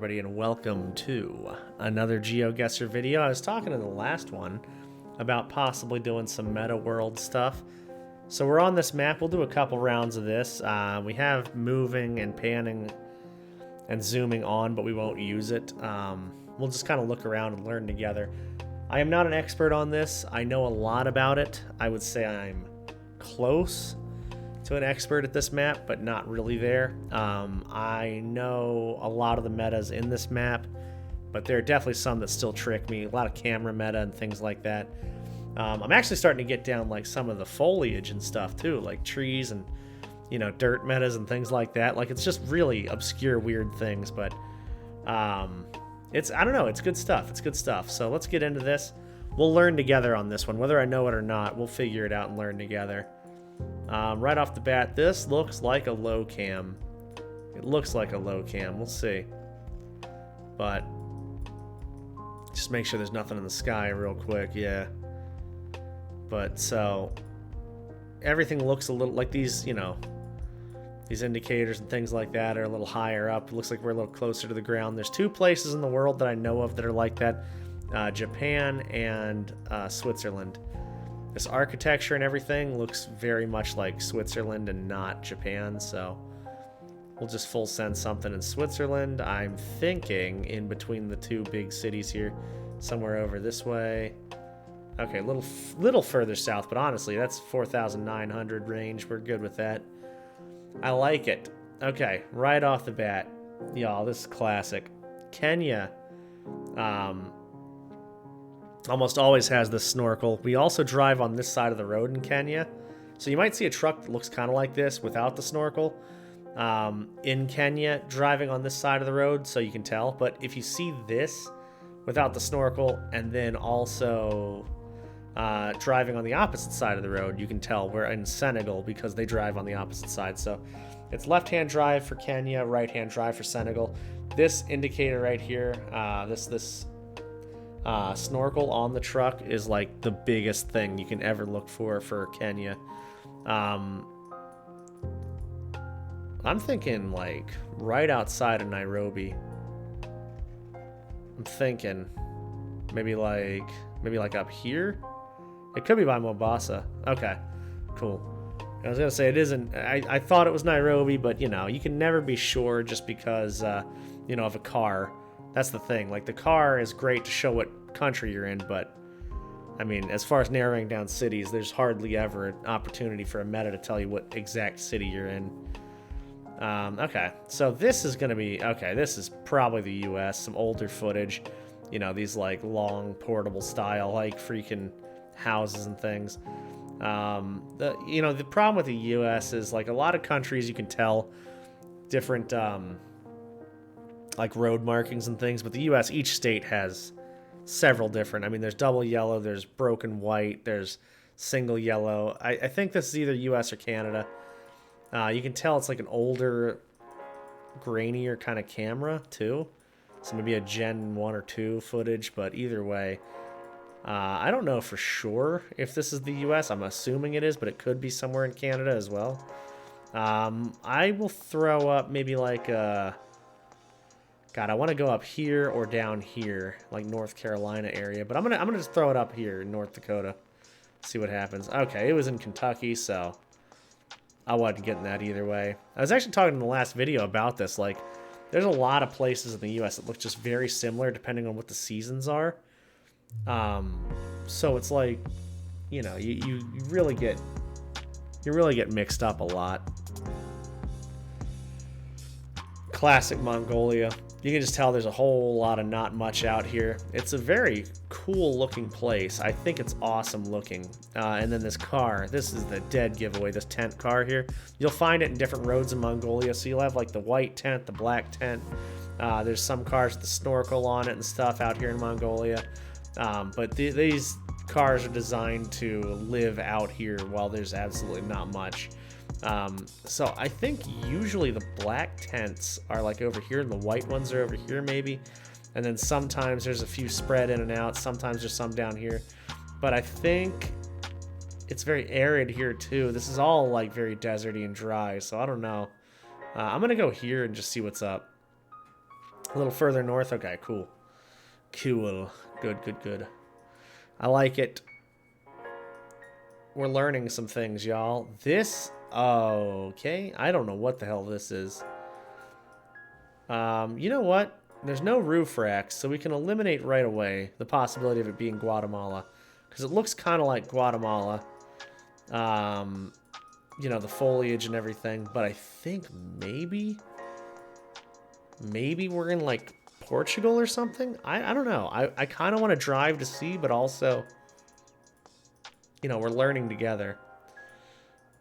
everybody, and welcome to another Geoguessr video. I was talking in the last one about possibly doing some meta world stuff. So we're on this map. We'll do a couple rounds of this. We have moving and panning and zooming on, but we won't use it. We'll just kind of look around and learn together. I am not an expert on this. I know a lot about it. I would say I'm close to an expert at this map, but not really there. I know a lot of the metas in this map, but there are definitely some that still trick me. A lot of camera meta and things like that. I'm actually starting to get down like some of the foliage and stuff too, like trees and dirt metas and things like that. Like it's just really obscure, weird things, but I don't know. It's good stuff. It's good stuff. So let's get into this. We'll learn together on this one, whether I know it or not. We'll figure it out and learn together. Right off the bat, this looks like a low cam. It looks like a low cam. We'll see. But just make sure there's nothing in the sky real quick. Yeah. But so everything looks a little like these, these indicators and things like that are a little higher up. It looks like we're a little closer to the ground. There's two places in the world that I know of that are like that. Japan and Switzerland. This architecture and everything looks very much like Switzerland and not Japan, so we'll just full send something in Switzerland. I'm thinking in between the two big cities here, somewhere over this way. Okay, a little further south, but honestly, that's 4,900 range. We're good with that. I like it. Okay, right off the bat, y'all, this is classic. Kenya, almost always has this snorkel. We also drive on this side of the road in Kenya. So you might see a truck that looks kind of like this without the snorkel in Kenya driving on this side of the road, so you can tell. But if you see this without the snorkel and then also driving on the opposite side of the road, you can tell we're in Senegal because they drive on the opposite side. So it's left-hand drive for Kenya, right-hand drive for Senegal. This indicator right here, this snorkel on the truck is like the biggest thing you can ever look for Kenya. I'm thinking like right outside of Nairobi. I'm thinking maybe like up here. It could be by Mombasa. Okay, cool. I was gonna say it isn't. I thought it was Nairobi, but you can never be sure just because of a car. That's the thing. Like the car is great to show what country you're in, but I mean, as far as narrowing down cities, there's hardly ever an opportunity for a meta to tell you what exact city you're in. Okay, so this is gonna be okay. This is probably the U.S. Some older footage, these like long portable style like freaking houses and things. The problem with the U.S. is like a lot of countries you can tell different like road markings and things, but the U.S. each state has several different. I mean, there's double yellow, there's broken white, there's single yellow. I think this is either U.S. or Canada. You can tell it's like an older, grainier kind of camera too, so maybe a Gen 1 or 2 footage. But either way, I don't know for sure if this is the U.S. I'm assuming it is, but it could be somewhere in Canada as well. I will throw up maybe like God, I want to go up here or down here, like North Carolina area, but I'm gonna just throw it up here in North Dakota. See what happens. Okay, it was in Kentucky, so I wasn't getting that either way. I was actually talking in the last video about this. Like, there's a lot of places in the U.S. that look just very similar depending on what the seasons are. So it's like, you really get mixed up a lot. Classic Mongolia. You can just tell there's a whole lot of not much out here. It's a very cool looking place. I think it's awesome looking. And then this car, this is the dead giveaway, this tent car here. You'll find it in different roads in Mongolia. So you'll have like the white tent, the black tent. There's some cars with the snorkel on it and stuff out here in Mongolia. But these cars are designed to live out here while there's absolutely not much. So I think usually the black tents are like over here and the white ones are over here maybe. And then sometimes there's a few spread in and out. Sometimes there's some down here. But I think it's very arid here too. This is all like very deserty and dry. So I don't know. I'm going to go here and just see what's up. A little further north. Okay, cool. Cool. Good, good, good. I like it. We're learning some things, y'all. This... Okay. I don't know what the hell this is. You know what? There's no roof racks, so we can eliminate right away the possibility of it being Guatemala. Because it looks kind of like Guatemala. You know, the foliage and everything. But I think maybe we're in, like, Portugal or something? I don't know. I kind of want to drive to see, but also, you know, we're learning together.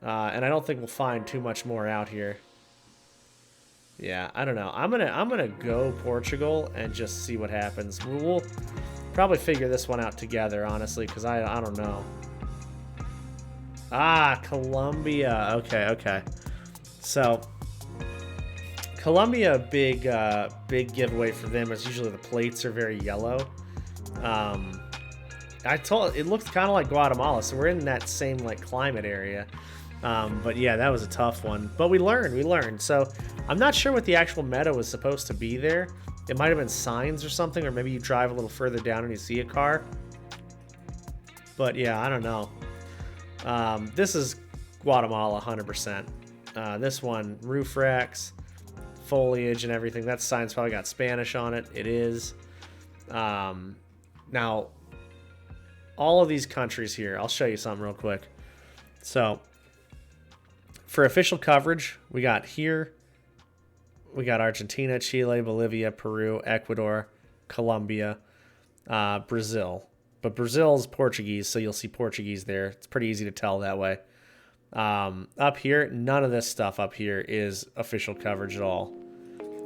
And I don't think we'll find too much more out here. Yeah, I don't know. I'm gonna go Portugal and just see what happens. We'll probably figure this one out together, honestly, because I don't know. Ah, Colombia. Okay, okay. So Colombia, big giveaway for them is usually the plates are very yellow. It looks kind of like Guatemala, so we're in that same like climate area. But yeah, that was a tough one. But we learned. So I'm not sure what the actual meta was supposed to be there. It might have been signs or something, or maybe you drive a little further down and you see a car. But yeah, I don't know. This is Guatemala 100%. This one, roof racks, foliage and everything. That sign's probably got Spanish on it. It is. Now, all of these countries here, I'll show you something real quick. So, for official coverage, we got here, we got Argentina, Chile, Bolivia, Peru, Ecuador, Colombia, Brazil. But Brazil's Portuguese, so you'll see Portuguese there. It's pretty easy to tell that way. Up here, none of this stuff up here is official coverage at all.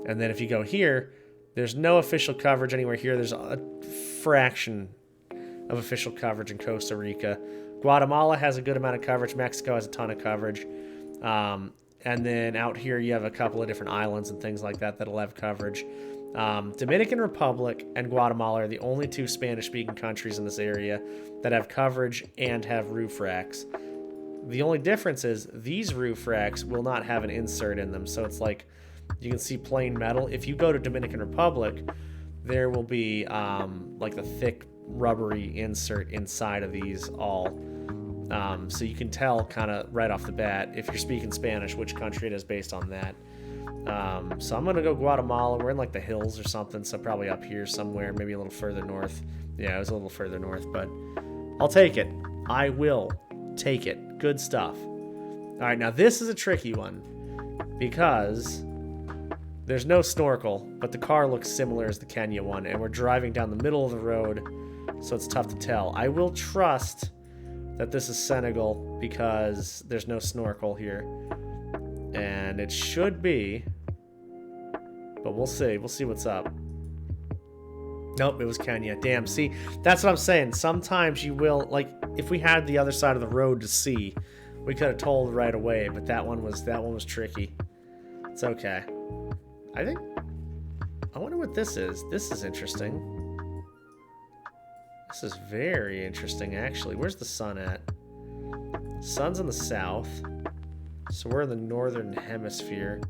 And then if you go here, there's no official coverage anywhere here. There's a fraction of official coverage in Costa Rica. Guatemala has a good amount of coverage. Mexico has a ton of coverage. And then out here you have a couple of different islands and things like that that'll have coverage. Dominican Republic and Guatemala are the only two Spanish-speaking countries in this area that have coverage and have roof racks. The only difference is these roof racks will not have an insert in them, so it's like you can see plain metal. If you go to Dominican Republic, there will be like the thick rubbery insert inside of these all. So you can tell kind of right off the bat, if you're speaking Spanish, which country it is based on that. So I'm going to go Guatemala. We're in like the hills or something, so probably up here somewhere, maybe a little further north. Yeah, it was a little further north, but I'll take it. I will take it. Good stuff. All right, now this is a tricky one because there's no snorkel, but the car looks similar as the Kenya one, and we're driving down the middle of the road, so it's tough to tell. I will trust that this is Senegal because there's no snorkel here. And it should be, but we'll see. We'll see what's up. Nope, it was Kenya. Damn, see, that's what I'm saying. Sometimes you will, like, if we had the other side of the road to see, we could have told right away, but that one was tricky. It's okay. I wonder what this is. This is interesting. This is very interesting, actually. Where's the sun at? Sun's in the south. So we're in the northern hemisphere.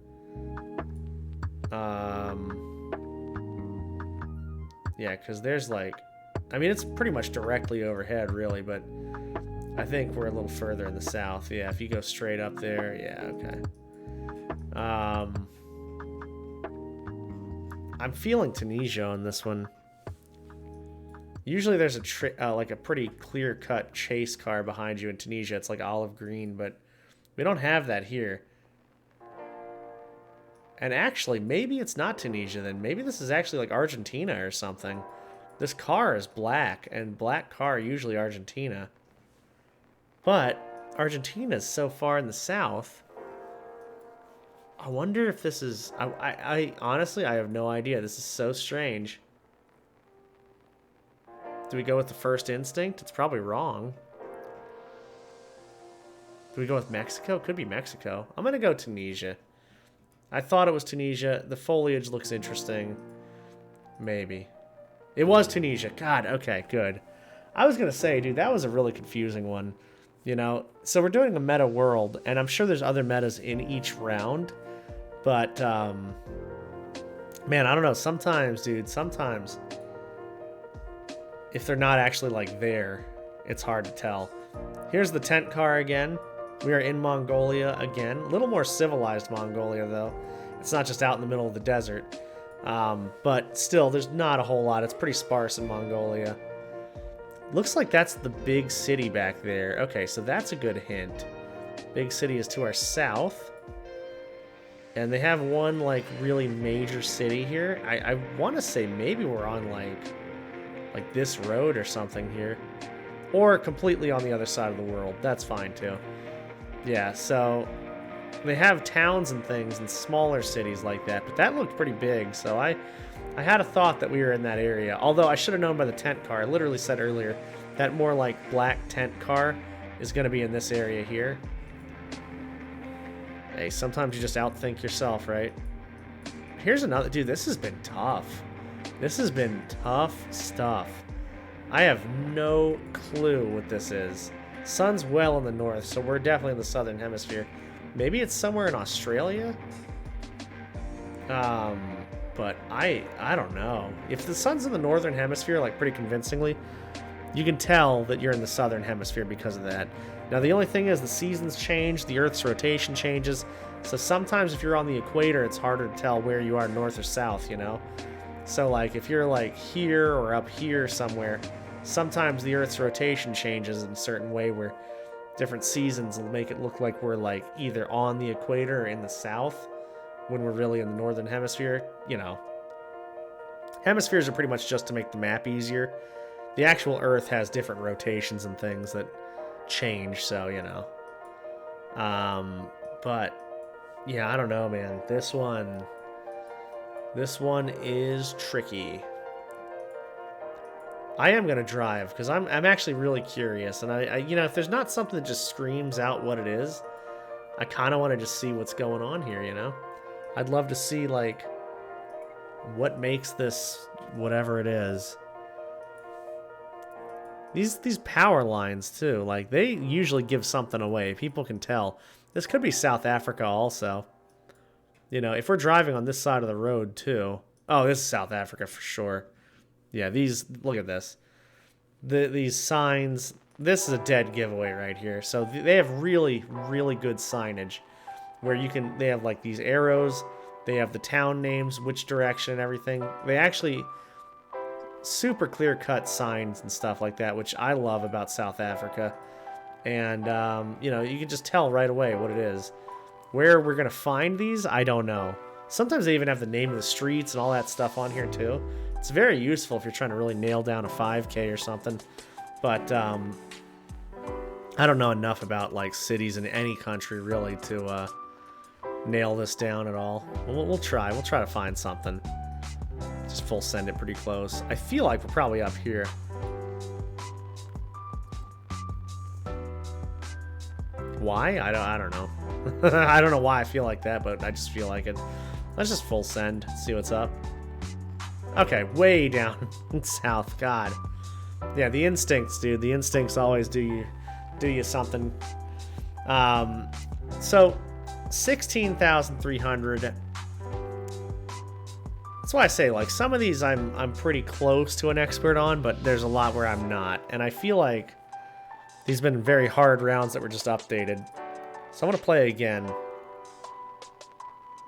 Yeah, because there's like... I mean, it's pretty much directly overhead, really, but I think we're a little further in the south. Yeah, if you go straight up there, yeah, okay. I'm feeling Tunisia on this one. Usually there's like a pretty clear-cut chase car behind you in Tunisia. It's like olive green, but we don't have that here. And actually, maybe it's not Tunisia then. Maybe this is actually like Argentina or something. This car is black, and black car usually Argentina. But Argentina is so far in the south. I wonder if this is... I honestly, I have no idea. This is so strange. Do we go with the first instinct? It's probably wrong. Do we go with Mexico? Could be Mexico. I'm going to go Tunisia. I thought it was Tunisia. The foliage looks interesting. Maybe. It was Tunisia. God, okay, good. I was going to say, dude, that was a really confusing one. You know, so we're doing a meta world, and I'm sure there's other metas in each round. But Man, I don't know. Sometimes, dude, sometimes if they're not actually like there, it's hard to tell. Here's the tent car again. We are in Mongolia again. A little more civilized Mongolia, though. It's not just out in the middle of the desert. But still, there's not a whole lot. It's pretty sparse in Mongolia. Looks like that's the big city back there. Okay, so that's a good hint. Big city is to our south. And they have one, like, really major city here. I want to say maybe we're on, like this road or something here. Or completely on the other side of the world. That's fine, too. Yeah, so they have towns and things in smaller cities like that. But that looked pretty big, so I had a thought that we were in that area. Although I should have known by the tent car. I literally said earlier that more, like, black tent car is going to be in this area here. Hey, sometimes you just outthink yourself, right? Here's another... Dude, this has been tough. This has been tough stuff. I have no clue what this is. Sun's well in the north, so we're definitely in the southern hemisphere. Maybe it's somewhere in Australia? But I don't know. If the sun's in the northern hemisphere, like, pretty convincingly, you can tell that you're in the southern hemisphere because of that. Now, the only thing is the seasons change, the Earth's rotation changes, so sometimes if you're on the equator, it's harder to tell where you are, north or south, you know? So, like, if you're, like, here or up here somewhere, sometimes the Earth's rotation changes in a certain way where different seasons will make it look like we're, like, either on the equator or in the south when we're really in the northern hemisphere, you know. Hemispheres are pretty much just to make the map easier. The actual Earth has different rotations and things that change, so, you know. But yeah, I don't know, man. This one is tricky. I am gonna drive because I'm actually really curious, and I you know, if there's not something that just screams out what it is, I kind of want to just see what's going on here, you know. I'd love to see, like, what makes this whatever it is. These power lines, too, like, they usually give something away. People can tell. This could be South Africa also. You know, if we're driving on this side of the road, too. Oh, this is South Africa for sure. Yeah, these, look at this. These signs, this is a dead giveaway right here. So they have really, really good signage where you can, they have, like, these arrows. They have the town names, which direction and everything. They actually... super clear-cut signs and stuff like that, which I love about South Africa. And, you know, you can just tell right away what it is. Where we're going to find these, I don't know. Sometimes they even have the name of the streets and all that stuff on here, too. It's very useful if you're trying to really nail down a 5K or something. But, I don't know enough about, like, cities in any country, really, to nail this down at all. We'll try. We'll try to find something. Just full send it pretty close. I feel like we're probably up here. Why? I don't know. I don't know why I feel like that, but I just feel like it. Let's just full send. See what's up. Okay, way down south. God. Yeah, the instincts, dude. The instincts always do you something. So 16,300. That's why I say, like, some of these I'm pretty close to an expert on, but there's a lot where I'm not. And I feel like these have been very hard rounds that were just updated. So I'm going to play again.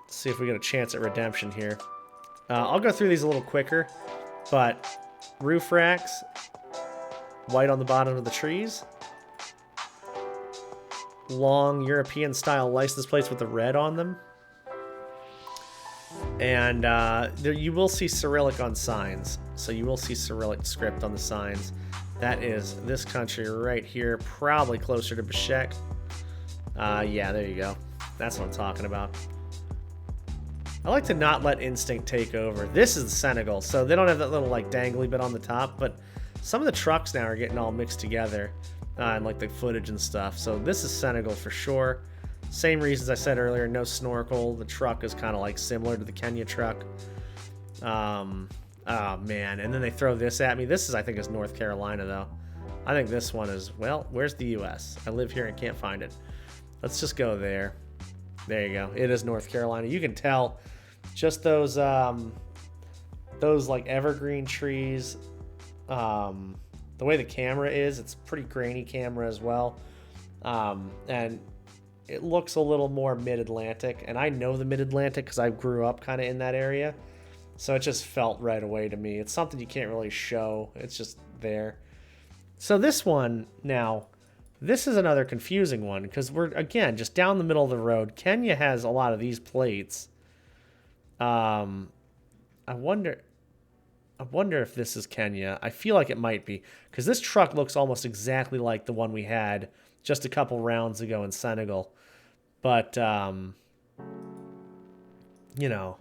See if we get a chance at redemption here. I'll go through these a little quicker, but roof racks, white on the bottom of the trees, long European-style license plates with the red on them. And there you will see Cyrillic on signs. So you will see Cyrillic script on the signs. That is this country right here, probably closer to Bishek. Yeah, there you go. That's what I'm talking about. I like to not let instinct take over. This is Senegal, so they don't have that little, like, dangly bit on the top, but some of the trucks now are getting all mixed together, and, like, the footage and stuff. So this is Senegal for sure. Same reasons I said earlier, no snorkel. The truck is kind of, like, similar to the Kenya truck. Oh, man. And then they throw this at me. This is, I think, is North Carolina, though. I think this one is, well, where's the U.S.? I live here and can't find it. Let's just go there. There you go. It is North Carolina. You can tell just those those like evergreen trees, the way the camera is, it's pretty grainy camera as well. And it looks a little more mid-Atlantic, and I know the mid-Atlantic because I grew up kind of in that area, so it just felt right away to me. It's something you can't really show, it's just there. So this one now, this is another confusing one because we're, again, just down the middle of the road. Kenya has a lot of these plates. I wonder if this is Kenya. I feel like it might be because this truck looks almost exactly like the one we had just a couple rounds ago in Senegal. But, you know,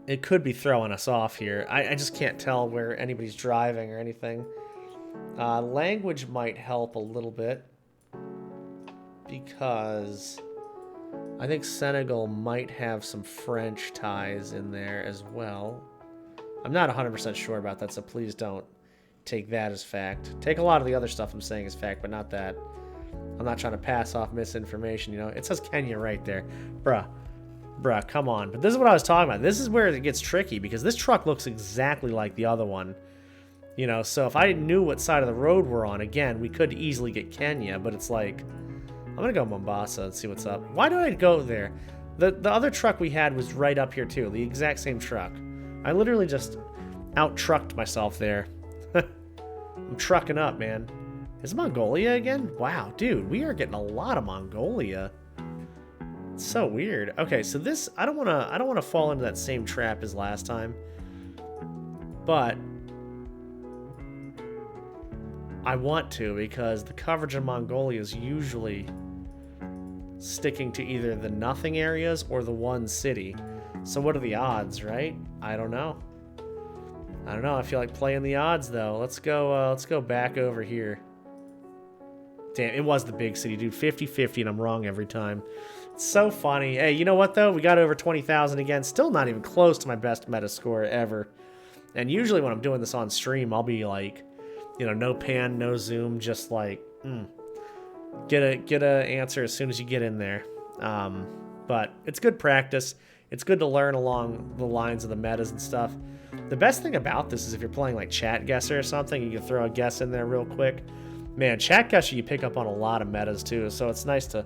it could be throwing us off here. I just can't tell where anybody's driving or anything. Language might help a little bit because I think Senegal might have some French ties in there as well. I'm not 100% sure about that, so please don't take that as fact. Take a lot of the other stuff I'm saying as fact, but not that. I'm not trying to pass off misinformation, you know. It says Kenya right there. Bruh, come on. But this is what I was talking about. This is where it gets tricky because this truck looks exactly like the other one. You know, so if I knew what side of the road we're on, again, we could easily get Kenya, but it's like, I'm going to go Mombasa and see what's up. Why did I go there? The other truck we had was right up here too, the exact same truck. I literally just out-trucked myself there. I'm trucking up, man. Is it Mongolia again? Wow, dude, we are getting a lot of Mongolia. It's so weird. Okay, so this, I don't wanna fall into that same trap as last time. But I want to because the coverage in Mongolia is usually sticking to either the nothing areas or the one city. So what are the odds, right? I don't know. I feel like playing the odds though. Let's go back over here. Damn, it was the big city, dude. 50-50 and I'm wrong every time. It's so funny. Hey, you know what though? We got over 20,000 again. Still not even close to my best meta score ever. And usually when I'm doing this on stream, I'll be like, you know, no pan, no zoom, just like, get a answer as soon as you get in there. But it's good practice. It's good to learn along the lines of the metas and stuff. The best thing about this is if you're playing like Chat Guesser or something, you can throw a guess in there real quick. Man, Chat Guesser, you pick up on a lot of metas too, so it's nice to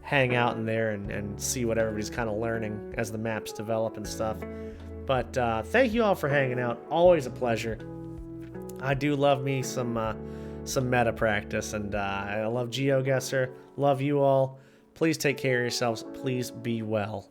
hang out in there and see what everybody's kind of learning as the maps develop and stuff. But thank you all for hanging out. Always a pleasure. I do love me some meta practice, and I love Geoguessr. Love you all. Please take care of yourselves. Please be well.